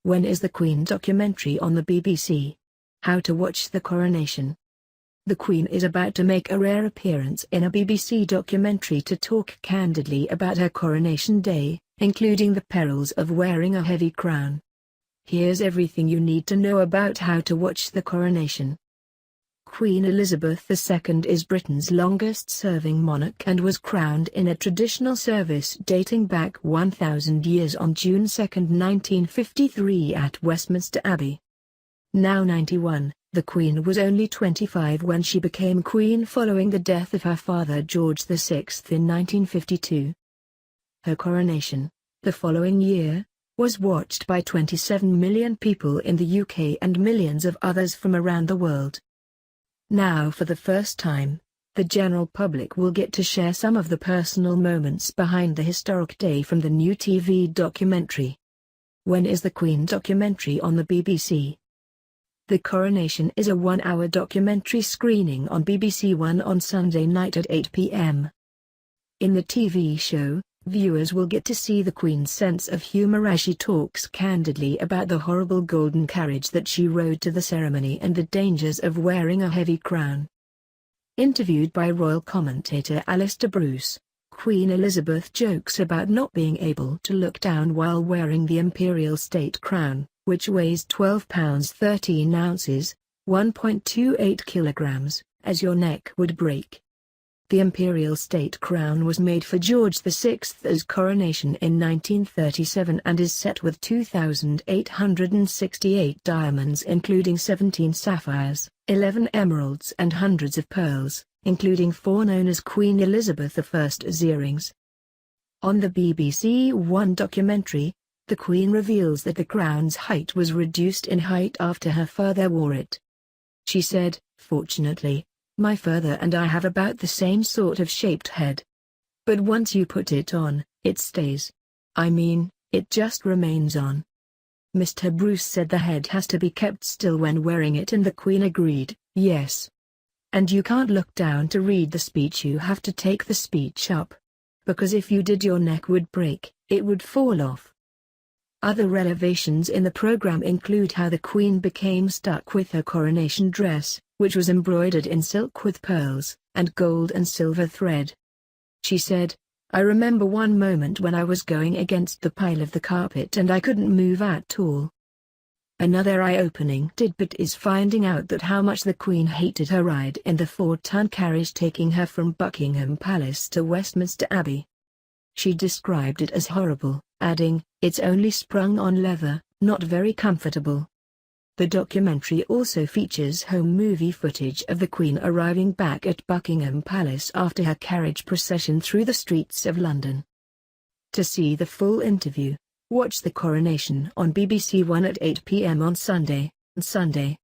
When is the Queen documentary on the BBC? How to watch the coronation. The Queen is about to make a rare appearance in a BBC documentary to talk candidly about her coronation day, including the perils of wearing a heavy crown. Here's everything you need to know about how to watch the coronation. Queen Elizabeth II is Britain's longest-serving monarch and was crowned in a traditional service dating back 1,000 years on June 2, 1953 at Westminster Abbey. Now 91, the Queen was only 25 when she became Queen following the death of her father George VI in 1952. Her coronation, the following year, was watched by 27 million people in the UK and millions of others from around the world. Now for the first time, the general public will get to share some of the personal moments behind the historic day from the new TV documentary. When is the Queen documentary on the BBC? The Coronation is a 1-hour documentary screening on BBC One on Sunday night at 8 p.m. In the TV show, viewers will get to see the Queen's sense of humour as she talks candidly about the horrible golden carriage that she rode to the ceremony and the dangers of wearing a heavy crown. Interviewed by royal commentator Alistair Bruce, Queen Elizabeth jokes about not being able to look down while wearing the imperial state crown, which weighs 12 pounds 13 ounces, 1.28 kilograms, as your neck would break. The imperial state crown was made for George VI's coronation in 1937 and is set with 2,868 diamonds including 17 sapphires, 11 emeralds and hundreds of pearls, including 4 known as Queen Elizabeth I's earrings. On the BBC One documentary, the Queen reveals that the crown's height was reduced in height after her father wore it. She said, "Fortunately, my father and I have about the same sort of shaped head. But once you put it on, it stays. I mean, it just remains on." Mr. Bruce said the head has to be kept still when wearing it and the Queen agreed, "Yes. And you can't look down to read the speech, you have to take the speech up. Because if you did your neck would break, it would fall off." Other revelations in the program include how the Queen became stuck with her coronation dress, which was embroidered in silk with pearls, and gold and silver thread. She said, "I remember one moment when I was going against the pile of the carpet and I couldn't move at all." Another eye-opening tidbit is finding out that how much the Queen hated her ride in the 4-ton carriage taking her from Buckingham Palace to Westminster Abbey. She described it as horrible, adding, "It's only sprung on leather, not very comfortable." The documentary also features home movie footage of the Queen arriving back at Buckingham Palace after her carriage procession through the streets of London. To see the full interview, watch the coronation on BBC One at 8 p.m. on Sunday.